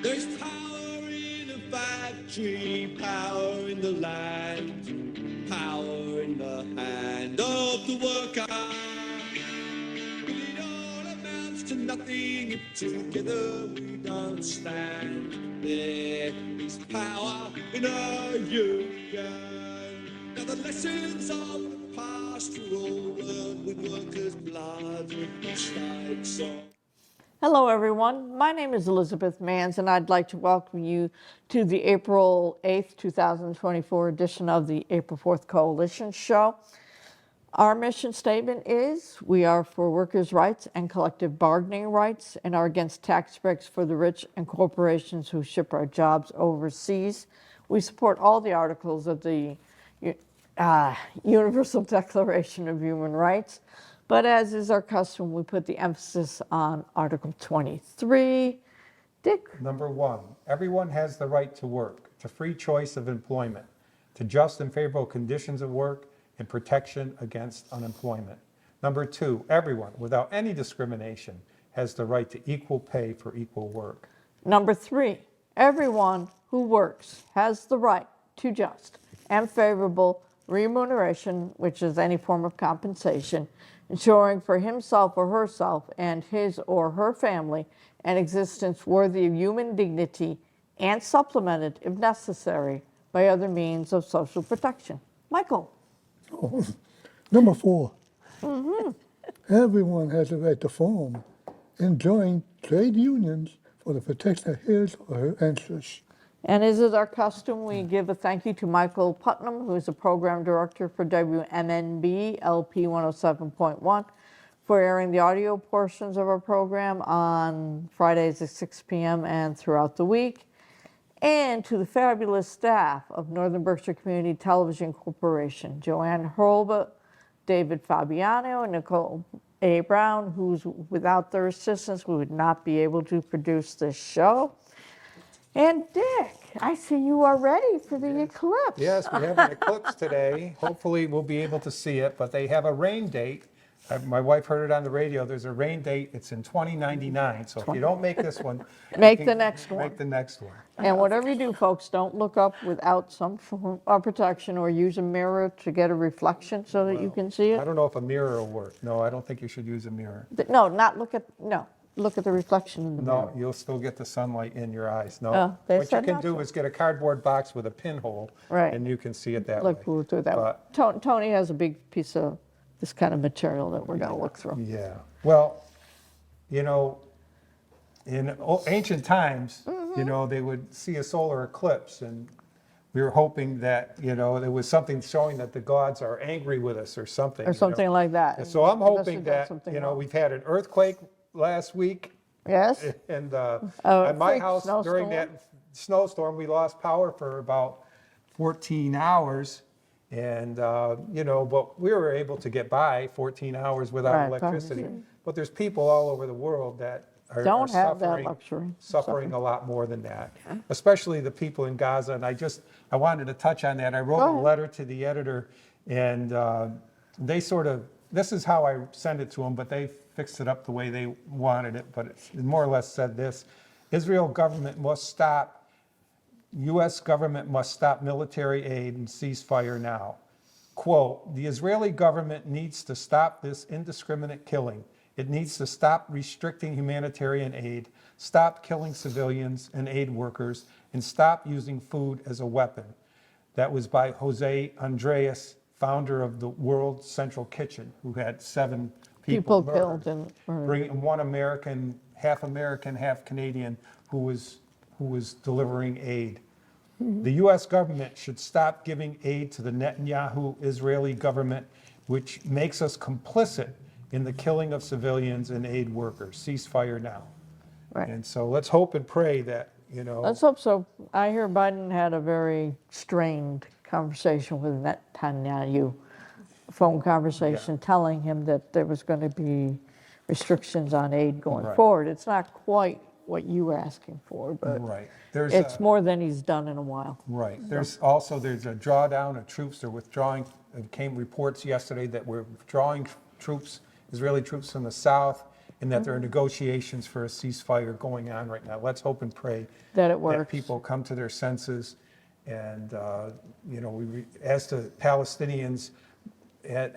There's power in the factory, power in the land, power in the hand of the worker. But it all amounts to nothing if together we don't stand. There is power in our union. Now the lessons of the past were all learned with workers' blood, with mistakes on. Hello, everyone. My name is Elizabeth Manns, and I'd like to welcome you to the April 8th, 2024 edition of the April 4th Coalition Show. Our mission statement is we are for workers' rights and collective bargaining rights and are against tax breaks for the rich and corporations who ship our jobs overseas. We support all the articles of the Universal Declaration of Human Rights. But as is our custom, we put the emphasis on Article 23. Dick? Number one, everyone has the right to work, to free choice of employment, to just and favorable conditions of work, and protection against unemployment. Number two, everyone, without any discrimination, has the right to equal pay for equal work. Number three, everyone who works has the right to just and favorable remuneration, which is any form of compensation, ensuring for himself or herself and his or her family an existence worthy of human dignity and supplemented, if necessary, by other means of social protection. Michael. Oh, number 4. Everyone has the right to form and join trade unions for the protection of his or her interests. And as is our custom, we give a thank you to Michael Putnam, who is the program director for WMNB LP 107.1, for airing the audio portions of our program on Fridays at 6 p.m. and throughout the week. And to the fabulous staff of Northern Berkshire Community Television Corporation, Joanne Hurlbut, David Fabiano, and Nicole A. Brown, who's without their assistance, we would not be able to produce this show. And Dick, I see you are ready for the eclipse. Yes, we have an eclipse today. Hopefully we'll be able to see it, but they have a rain date. My wife heard it on the radio. There's a rain date. It's in 2099. So if you don't make this one, Make the next one. Make the next one. And whatever you do, folks, don't look up without some form of protection or use a mirror to get a reflection so that you can see I it. don't know if a mirror will work. No, I don't think you should use a mirror. No, look at the reflection in the mirror. No, you'll still get the sunlight in your eyes. No. Oh, they What you said can not do to. is get a cardboard box with a pinhole, Right. and you can see it that way. Look, we'll do that. But- Tony has a big piece of this kind of material that we're going to look through. Yeah. Well, in ancient times, they would see a solar eclipse, and we were hoping that, there was something showing that the gods are angry with us or something. Or something like that. And so I'm Unless hoping we've done that, something wrong. we've had an earthquake last week, Yes? and at my freak house during snowstorm. that snowstorm, we lost power for about 14 hours. And, but we were able to get by 14 hours without Right, electricity. probably. But there's people all over the world that are Don't have that suffering, luxury. suffering a lot more than that, especially the people in Gaza. And I wanted to touch on that. I wrote Go a ahead. letter to the editor, and they this is how I sent it to them, but they fixed it up the way they wanted it. But it more or less said this: Israel government must stop. U.S. government must stop military aid and cease fire now. Quote, the Israeli government needs to stop this indiscriminate killing. It needs to stop restricting humanitarian aid, stop killing civilians and aid workers, and stop using food as a weapon. That was by Jose Andreas, founder of the World Central Kitchen, who had 7 people People killed murdered. and Bringing one American, half Canadian, who was delivering aid. The U.S. government should stop giving aid to the Netanyahu Israeli government, which makes us complicit in the killing of civilians and aid workers. Ceasefire now. Right. And so let's hope and pray that, Let's hope so. I hear Biden had a very strained conversation with Netanyahu, phone conversation, telling him that there was going to be restrictions on aid going Right. forward. It's not quite what you were asking for, but right. There's it's more than he's done in a while. Right. There's a drawdown of troops. They're withdrawing. There came reports yesterday that we're withdrawing troops, Israeli troops from the south, and that there are negotiations for a ceasefire going on right now. Let's hope and pray That it that works. people come to their senses. And, as to Palestinians and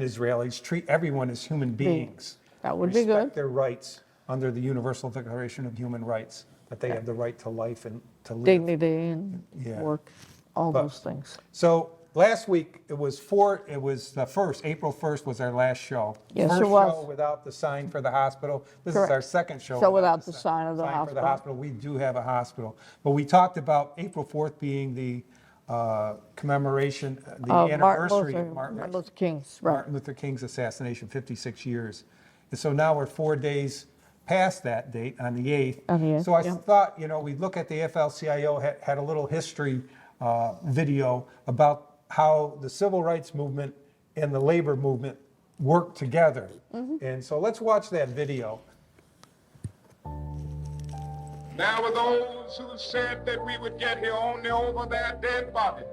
Israelis, treat everyone as human beings. That would be Respect good. their rights under the Universal Declaration of Human Rights, that they have the right to life and to live. Dignity and Yeah. work, all But- those things. So last week, it was the first, April 1st was our last show. Yes, it First was. show without the sign for the hospital. This is Correct. our second show. So without the sign of the for the hospital. hospital. We do have a hospital. But we talked about April 4th being the commemoration, the anniversary of Martin Luther King's, right. Martin Luther King's assassination, 56 years. And so now we're 4 days past that date, on the 8th. On the 8th, So I yeah. thought, we'd look at the AFL-CIO, had a little history video about how the civil rights movement and the labor movement work together. Mm-hmm. And so let's watch that video. There were those who said that we would get here only over their dead body.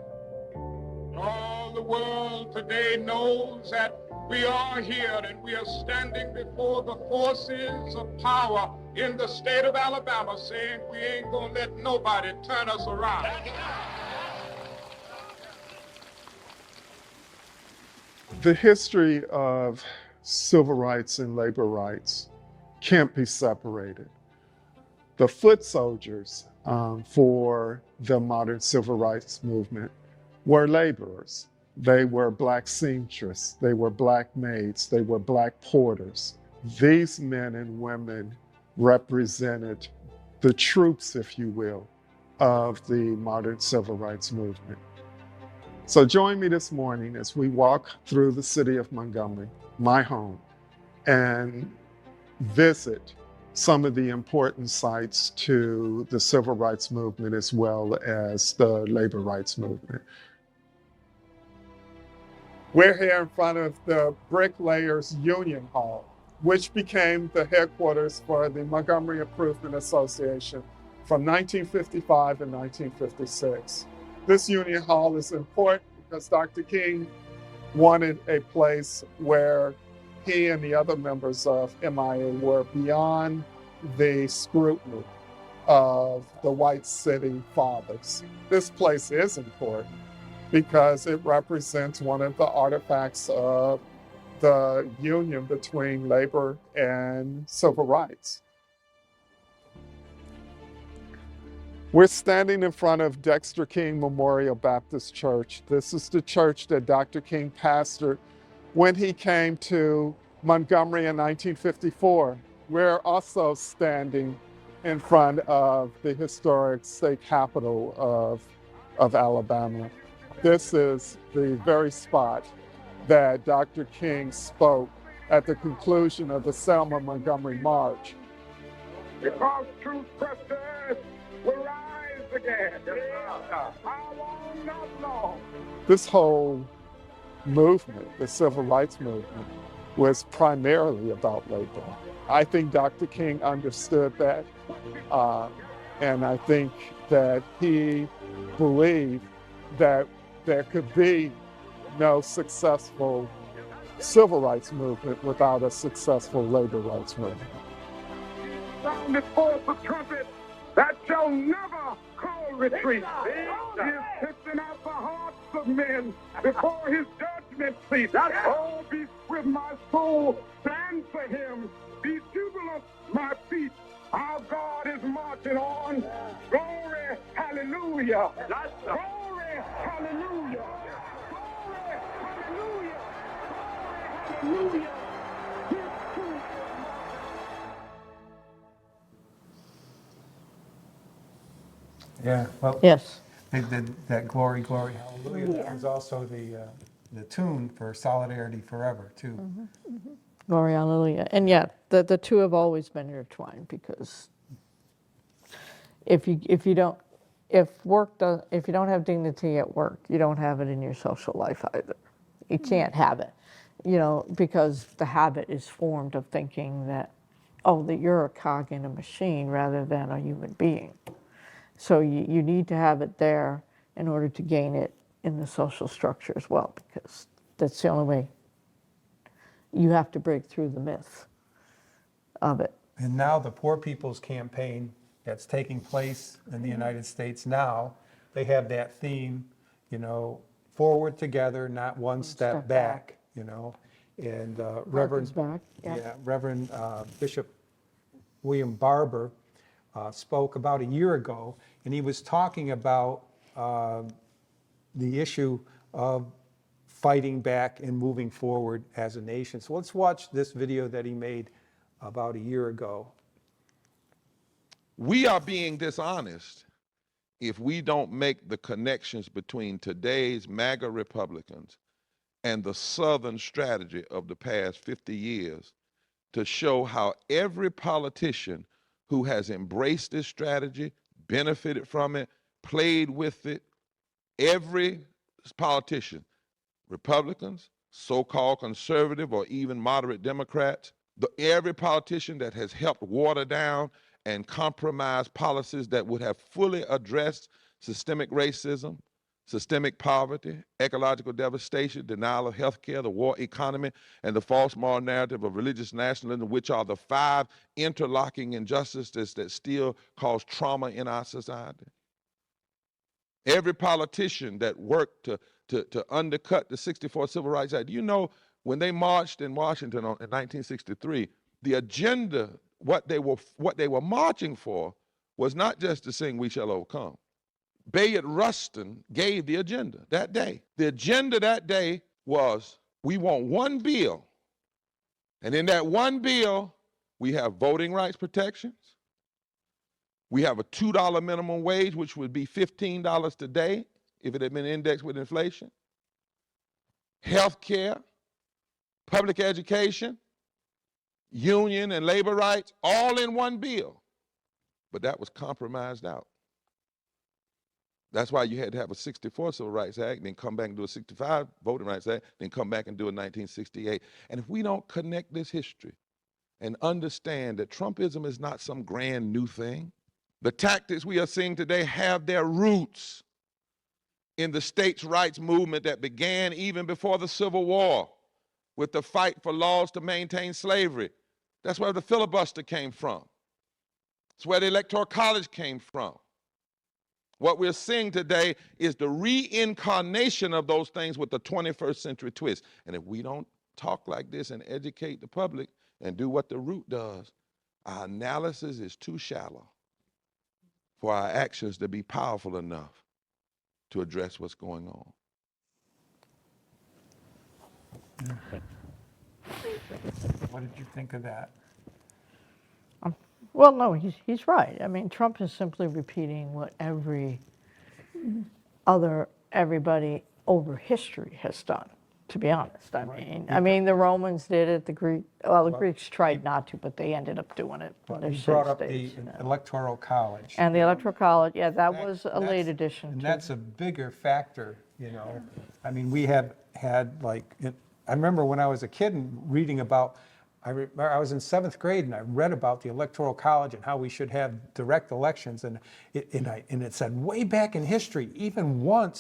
All the world today knows that we are here and we are standing before the forces of power in the state of Alabama saying we ain't gonna let nobody turn us around. The history of civil rights and labor rights can't be separated. The foot soldiers for the modern civil rights movement were laborers. They were black seamstresses, they were black maids, they were black porters. These men and women represented the troops, if you will, of the modern civil rights movement. So join me this morning as we walk through the city of Montgomery, my home, and visit some of the important sites to the civil rights movement as well as the labor rights movement. We're here in front of the Bricklayers Union Hall, which became the headquarters for the Montgomery Improvement Association from 1955 and 1956. This Union Hall is important because Dr. King wanted a place where he and the other members of MIA were beyond the scrutiny of the white city fathers. This place is important because it represents one of the artifacts of the union between labor and civil rights. We're standing in front of Dexter King Memorial Baptist Church. This is the church that Dr. King pastored when he came to Montgomery in 1954. We're also standing in front of the historic state capitol of Alabama. This is the very spot that Dr. King spoke at the conclusion of the Selma Montgomery March. Because truth preserves will rise again. How long, not long. This whole movement, the civil rights movement, was primarily about labor. I think Dr. King understood that, and I think that he believed that there could be no successful civil rights movement without a successful labor rights movement. Sounded forth the trumpet that shall never call retreat. He is lifting out the hearts of men before his judgment seat. Oh, be with my soul, stand for him. Be jubilant, my feet. Our God is marching on. Glory, hallelujah. Glory, hallelujah. Glory, hallelujah. Glory, hallelujah. Yeah, well, Yes. that glory, glory, hallelujah, that was also the tune for Solidarity Forever, too. Glory, hallelujah. And yeah, the two have always been intertwined because if you don't have dignity at work, you don't have it in your social life either. You can't have it, because the habit is formed of thinking that you're a cog in a machine rather than a human being. So you need to have it there in order to gain it in the social structure as well, because that's the only way. You have to break through the myth of it. And now the Poor People's Campaign that's taking place in the United States now, they have that theme, forward together, not one step back, And Reverend, Back, yeah. yeah, Reverend Bishop William Barber spoke about a year ago, and he was talking about the issue of fighting back and moving forward as a nation. So let's watch this video that he made about a year ago. We are being dishonest if we don't make the connections between today's MAGA Republicans and the Southern strategy of the past 50 years to show how every politician who has embraced this strategy, benefited from it, played with it, every politician, Republicans, so-called conservative or even moderate Democrats, every politician that has helped water down and compromise policies that would have fully addressed systemic racism, systemic poverty, ecological devastation, denial of health care, the war economy, and the false moral narrative of religious nationalism, which are the 5 interlocking injustices that still cause trauma in our society. Every politician that worked to undercut the 64 Civil Rights Act. When they marched in Washington in 1963, the agenda, what they were marching for was not just to sing "We Shall Overcome." Bayard Rustin gave the agenda that day. The agenda that day was, we want one bill, and in that one bill, we have voting rights protections. We have a $2 minimum wage, which would be $15 today if it had been indexed with inflation. Health care, public education, union and labor rights, all in one bill. But that was compromised out. That's why you had to have a 64 Civil Rights Act, then come back and do a 65 Voting Rights Act, then come back and do a 1968. And if we don't connect this history and understand that Trumpism is not some grand new thing, the tactics we are seeing today have their roots in the states' rights movement that began even before the Civil War with the fight for laws to maintain slavery. That's where the filibuster came from. It's where the Electoral College came from. What we're seeing today is the reincarnation of those things with the 21st century twist. And if we don't talk like this and educate the public and do what the root does, our analysis is too shallow for our actions to be powerful enough to address what's going on. What did you think of that? Well, no, he's right. I mean, Trump is simply repeating what everybody over history has done, to be honest. I mean, the Romans did it, the Greeks tried not to, but they ended up doing it. You brought up the Electoral College. And the Electoral College, yeah, that was a late That's- addition. And to- that's a bigger factor, I mean, we have had I remember when I was a kid and reading about, I was in 7th grade and I read about the Electoral College and how we should have direct elections. And it said way back in history, even one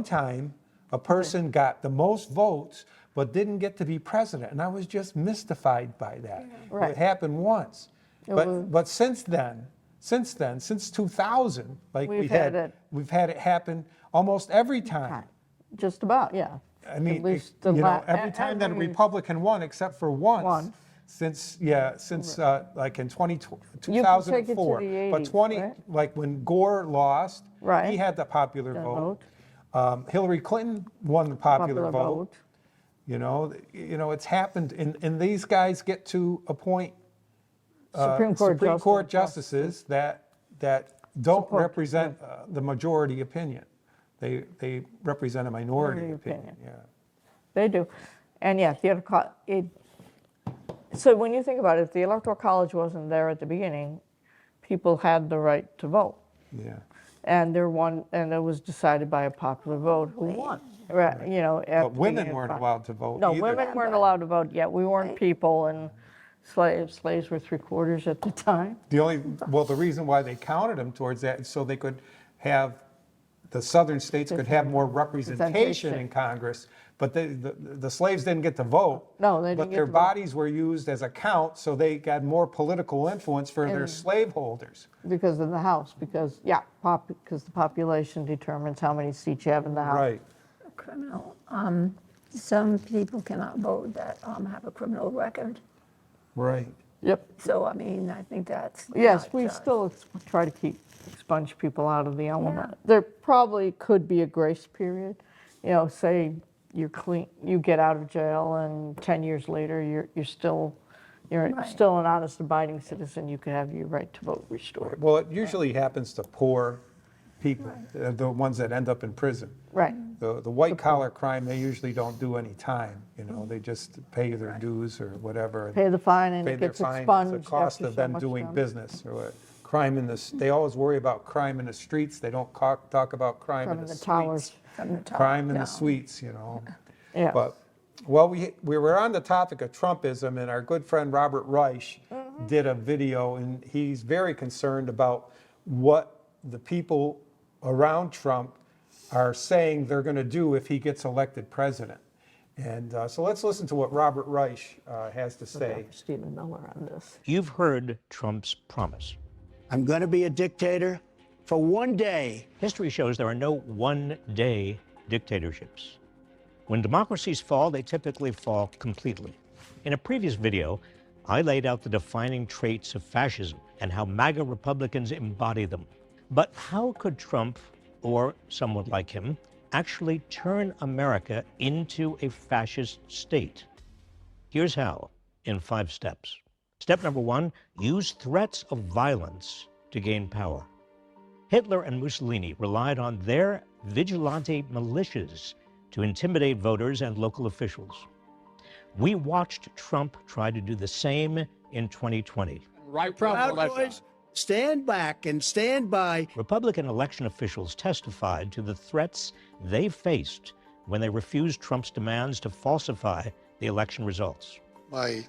time, a person got the most votes but didn't get to be president. And I was just mystified by that. Right. It happened once. But since 2000, We've had it happen almost every time. Just about, yeah. I mean, At least every time that a Republican won, except for once, since like in 2004. the 80s, But right? like when Gore lost, Right. he had the popular vote. Hillary Clinton won the popular vote. It's happened, and these guys get to appoint Supreme Court justices that don't represent the majority opinion. They represent a minority opinion. Yeah. They do. And yeah, so when you think about it, if the Electoral College wasn't there at the beginning, people had the right to vote. Yeah. And it was decided by a popular vote who won. Right, But women weren't allowed to vote No, either. women weren't allowed to vote yet. We weren't people, and slaves were 3/4 at the time. The reason why they counted them towards that is so they could have the southern states could have more representation in Congress, but the slaves didn't get to vote. No, they didn't But get their to vote. bodies were used as a count, so they got more political influence for their And- slaveholders. Because in the House, because the population determines how many seats you have in the House. Right. Criminal. Some people cannot vote that have a criminal record. Right. Yep. So, I mean, I think that's. Yes, not we just- still try to expunge people out of the element. There probably could be a grace period. You know, say you're clean, you get out of jail, and 10 years later you're still Right. an honest, abiding citizen. You could have your right to vote restored. Well, it usually happens to poor people, the ones that end up in prison. Right. The white collar crime, they usually don't do any time, you know, they just pay their dues or whatever. Pay the fine and Pay it their gets fine expunged. as the cost after of so them much doing time. business or what. Crime they always worry about crime in the streets, they don't talk about crime in From the the towers. suites. From the top Crime in the down. suites, you know. Yeah. But, well, we were on the topic of Trumpism, and our good friend Robert Reich did a video, and he's very concerned about what the people around Trump are saying they're going to do if he gets elected president. And so let's listen to what Robert Reich has to say. Stephen Miller on this. You've heard Trump's promise. I'm going to be a dictator for one day. History shows there are no one-day dictatorships. When democracies fall, they typically fall completely. In a previous video, I laid out the defining traits of fascism and how MAGA Republicans embody them. But how could Trump, or someone like him, actually turn America into a fascist state? Here's how, in 5 steps. Step number 1, use threats of violence to gain power. Hitler and Mussolini relied on their vigilante militias to intimidate voters and local officials. We watched Trump try to do the same in 2020. Proud Boys, stand back and stand by. Republican election officials testified to the threats they faced when they refused Trump's demands to falsify the election results. My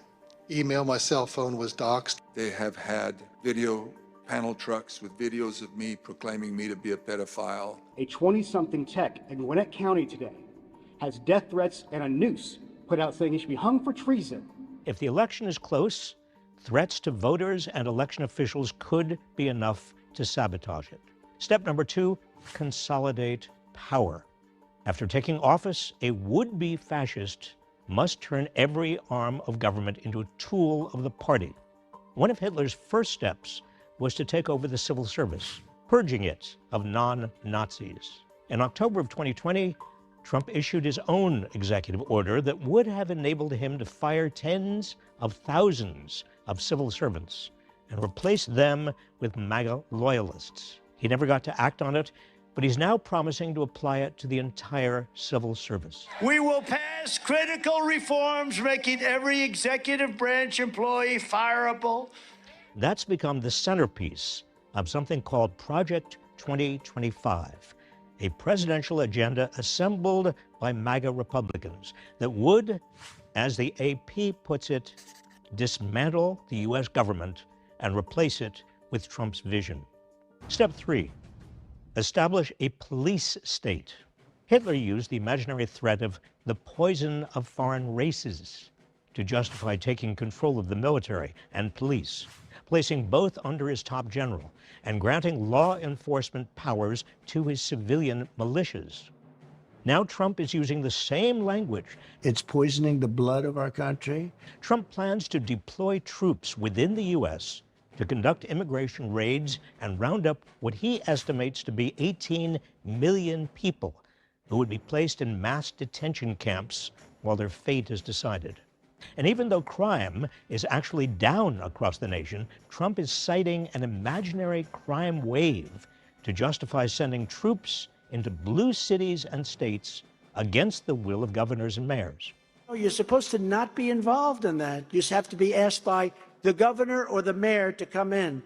email, my cell phone was doxxed. They have had video panel trucks with videos of me proclaiming me to be a pedophile. A 20-something tech in Gwinnett County today has death threats and a noose put out saying he should be hung for treason. If the election is close, threats to voters and election officials could be enough to sabotage it. Step number 2, consolidate power. After taking office, a would-be fascist must turn every arm of government into a tool of the party. One of Hitler's first steps was to take over the civil service, purging it of non-Nazis. In October of 2020, Trump issued his own executive order that would have enabled him to fire tens of thousands of civil servants and replace them with MAGA loyalists. He never got to act on it, but he's now promising to apply it to the entire civil service. We will pass critical reforms making every executive branch employee fireable. That's become the centerpiece of something called Project 2025, a presidential agenda assembled by MAGA Republicans that would, as the AP puts it, dismantle the U.S. government and replace it with Trump's vision. Step 3, establish a police state. Hitler used the imaginary threat of the poison of foreign races to justify taking control of the military and police, placing both under his top general and granting law enforcement powers to his civilian militias. Now Trump is using the same language. It's poisoning the blood of our country. Trump plans to deploy troops within the U.S. to conduct immigration raids and round up what he estimates to be 18 million people who would be placed in mass detention camps while their fate is decided. And even though crime is actually down across the nation, Trump is citing an imaginary crime wave to justify sending troops into blue cities and states against the will of governors and mayors. You're supposed to not be involved in that. You just have to be asked by the governor or the mayor to come in.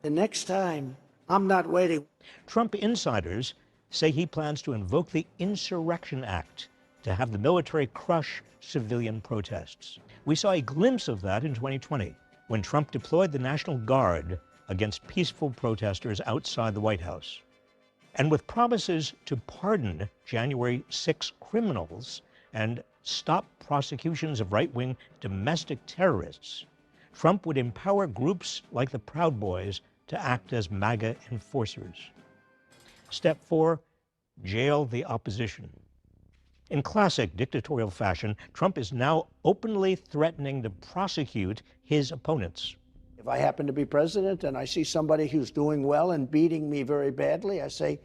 The next time, I'm not waiting. Trump insiders say he plans to invoke the Insurrection Act to have the military crush civilian protests. We saw a glimpse of that in 2020 when Trump deployed the National Guard against peaceful protesters outside the White House. And with promises to pardon January 6 criminals and stop prosecutions of right-wing domestic terrorists, Trump would empower groups like the Proud Boys to act as MAGA enforcers. Step 4, jail the opposition. In classic dictatorial fashion, Trump is now openly threatening to prosecute his opponents. If I happen to be president and I see somebody who's doing well and beating me very badly, I say,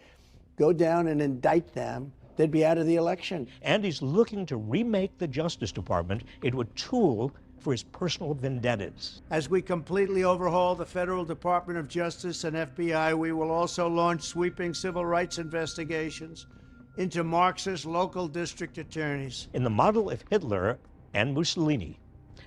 go down and indict them. They'd be out of the election. And he's looking to remake the Justice Department into a tool for his personal vendettas. As we completely overhaul the Federal Department of Justice and FBI, we will also launch sweeping civil rights investigations into Marxist local district attorneys. In the model of Hitler and Mussolini,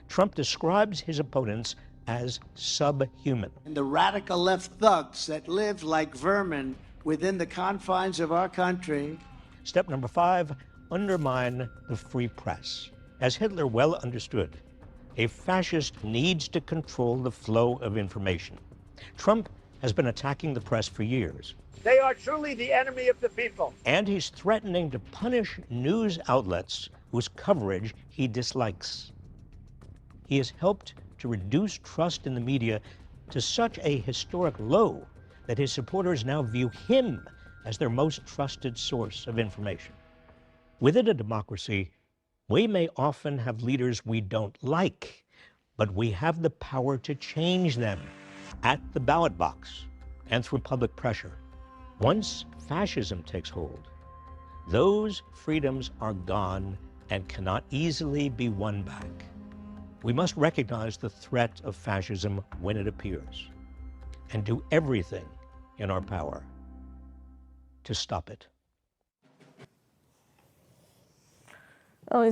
Trump describes his opponents as subhuman. And the radical left thugs that live like vermin within the confines of our country. Step number 5, undermine the free press. As Hitler well understood, a fascist needs to control the flow of information. Trump has been attacking the press for years. They are truly the enemy of the people. And he's threatening to punish news outlets whose coverage he dislikes. He has helped to reduce trust in the media to such a historic low that his supporters now view him as their most trusted source of information. Within a democracy, we may often have leaders we don't like, but we have the power to change them at the ballot box and through public pressure. Once fascism takes hold, those freedoms are gone and cannot easily be won back. We must recognize the threat of fascism when it appears and do everything in our power to stop it. Oh,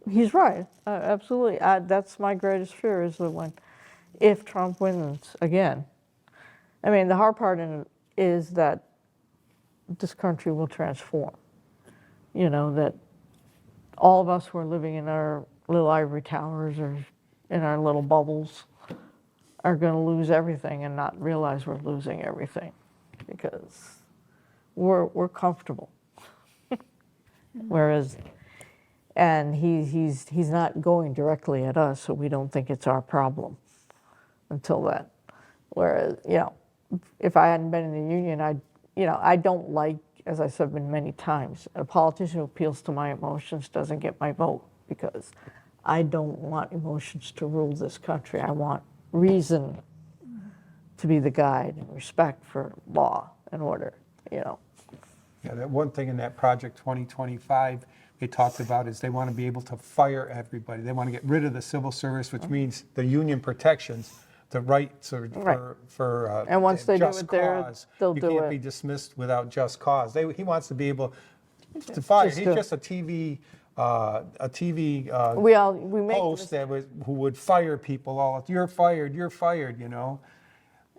he's right. Absolutely. That's my greatest fear is that if Trump wins again, I mean, the hard part in it is that this country will transform. You know, that all of us who are living in our little ivory towers or in our little bubbles are going to lose everything and not realize we're losing everything because we're comfortable. Whereas, and he's not going directly at us, so we don't think it's our problem until then. Whereas, you know, if I hadn't been in the union, I don't like, as I said many times, a politician who appeals to my emotions doesn't get my vote because I don't want emotions to rule this country. I want reason to be the guide and respect for law and order, you know. Yeah, that one thing in that Project 2025 they talked about is they want to be able to fire everybody. They want to get rid of the civil service, which means the union protections, the rights for and once they just do it there, cause. they'll You do can't it. be dismissed without just cause. He wants to be able to fire. He's just a TV we make host who would fire people all. You're fired, you know.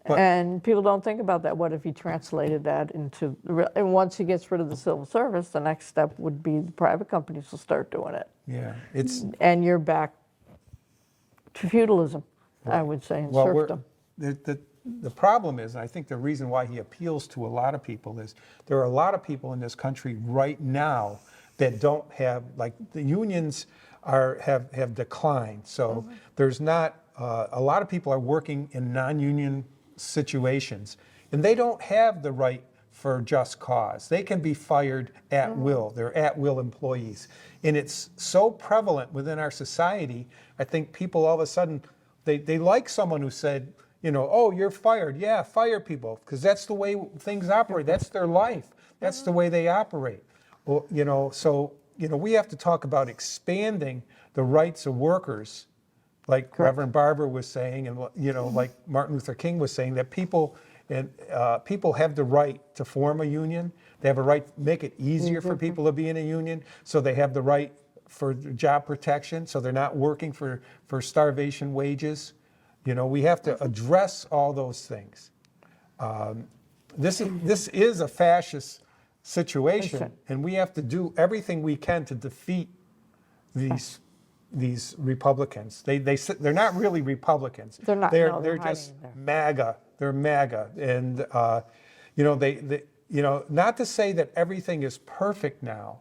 But, and people don't think about that. What if he translated that into, and once he gets rid of the civil service, the next step would be the private companies will start doing it. Yeah, and you're back to feudalism, right. I would say, and serfdom. The problem is, and I think the reason why he appeals to a lot of people is there are a lot of people in this country right now that don't have, like the unions have declined. So there's not, a lot of people are working in non-union situations and they don't have the right for just cause. They can be fired at will. They're at-will employees. And it's so prevalent within our society, I think people all of a sudden, they like someone who said, you know, oh, you're fired. Yeah, fire people, because that's the way things operate. That's their life. That's the way they operate. Well, you know, so, you know, we have to talk about expanding the rights of workers, like Reverend Barber was saying, and, you know, like Martin Luther King was saying, that people have the right to form a union. They have a right to make it easier for people to be in a union. So they have the right for job protection. So they're not working for starvation wages. You know, we have to address all those things. This is a fascist situation, and we have to do everything we can to defeat these Republicans. They're not really Republicans. They're not. They're just MAGA. They're MAGA, and You know, not to say that everything is perfect now,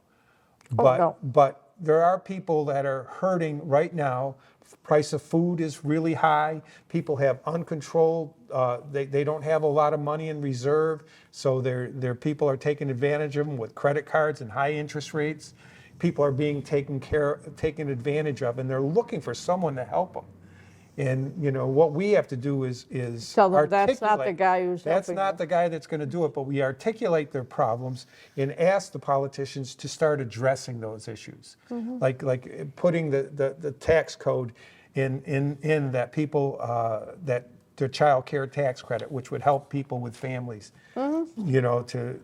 Oh, but, no. but there are people that are hurting right now. Price of food is really high. People have uncontrolled, they don't have a lot of money in reserve, so their people are taking advantage of them with credit cards and high interest rates. People are being taken advantage of, and they're looking for someone to help them. And, you know, what we have to do is Tell them that's not the articulate- guy who's That's helping not them. the guy that's going to do it, but we articulate their problems and ask the politicians to start addressing those issues. Like putting the tax code in that people, that their child care tax credit, which would help people with families, you know, to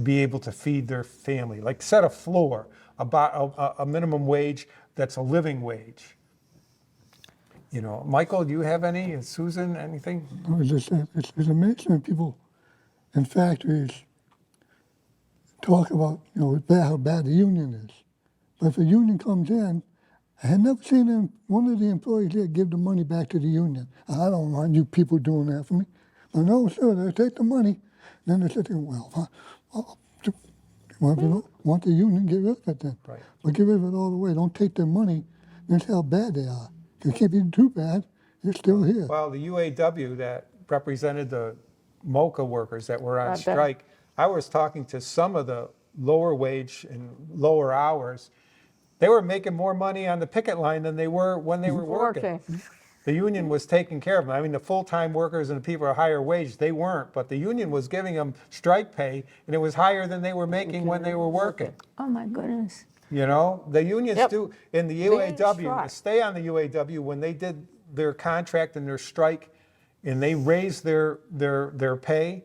be able to feed their family. Like set a floor, about a minimum wage that's a living wage. You know, Michael, do you have any? Susan, anything? No, it's amazing when people in factories talk about, you know, how bad the union is. But if a union comes in, I had never seen one of the employees there give the money back to the union. I don't want you people doing that for me. But no, sir, they take the money. Then they say, well, if you don't want the union, get rid of it then. Right. But get rid of it all the way. Don't take their money. That's how bad they are. It can't be too bad. They're still here. Well, the UAW that represented the MOCA workers that were on Not bad. strike, I was talking to some of the lower wage and lower hours. They were making more money on the picket line than they were when they were working. The union was taking care of them. I mean, the full-time workers and the people at higher wage, they weren't, but the union was giving them strike pay, and it was higher than they were making when they were working. Oh, my goodness. You know, the unions Yep. do, in the didn't UAW, strike. to stay on the UAW, when they did their contract and their strike, and they raised their pay,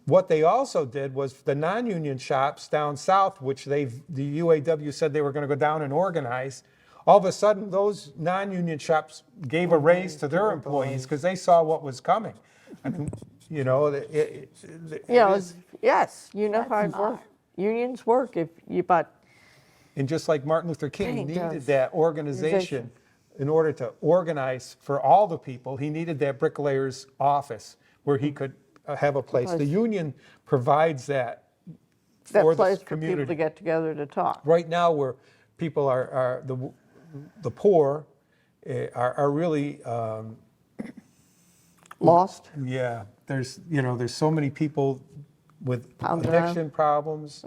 what they also did was the non-union shops down south, which the UAW said they were going to go down and organize, all of a sudden those non-union shops gave a raise to their employees because they saw what was coming. I mean, you know, Yes, you know how it works. Unions work but and just like Martin Luther King King needed does. that organization in order to organize for all the people, he needed that bricklayer's office where he could have a place. The union provides that for place the for people community. to get together to talk. Right now, where people are the poor are really Lost. yeah. There's so many people with Pound down. addiction problems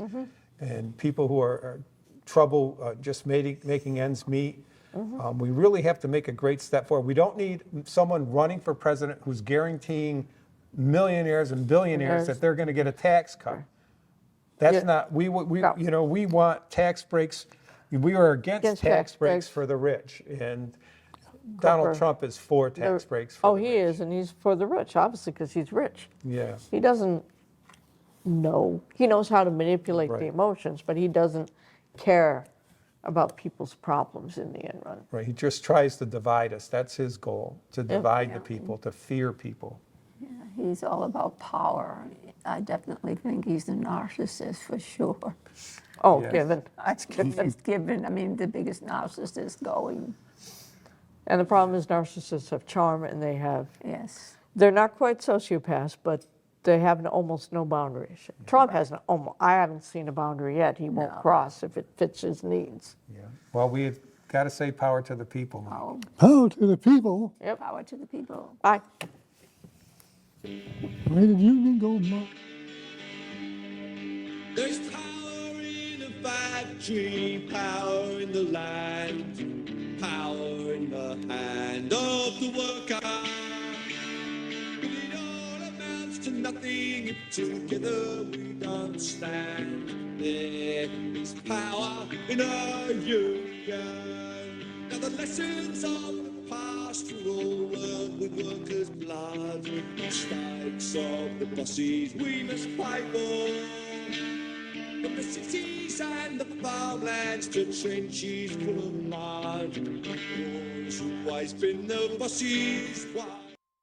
and people who are trouble just making ends meet. We really have to make a great step forward. We don't need someone running for president who's guaranteeing millionaires and billionaires that they're going to get a tax cut. That's not, we want tax breaks. We are against tax breaks for the rich. And Donald Trump is for tax breaks for the he is, and he's for the rich, obviously, because he's rich. Yeah. He doesn't know. He knows how to manipulate the emotions, but he doesn't care about people's problems in the end run. Right. He just tries to divide us. That's his goal, to divide the people, to fear people. Yeah, he's all about power. I definitely think he's a narcissist for sure. Oh, Yes. given. He's given, I mean, the biggest narcissist going. And the problem is narcissists have charm, and Yes. they're not quite sociopaths, but they have almost no boundaries. Trump has I haven't seen a boundary yet. He won't cross if it fits his needs. Yeah. Well, we've got to say power to the people. Oh, Power to the people. Yep. power to the people. Bye. Where did union go, Mark? There's power in the factory, power in the land, power in the hand of the worker. But it all amounts to nothing if together we don't stand. There is power in our union. Now the lessons of the past were all learned with workers' blood. The strikes of the bosses we must fight for. From the cities and the farmlands to trenches full of mud. Wars always been the bosses' wives.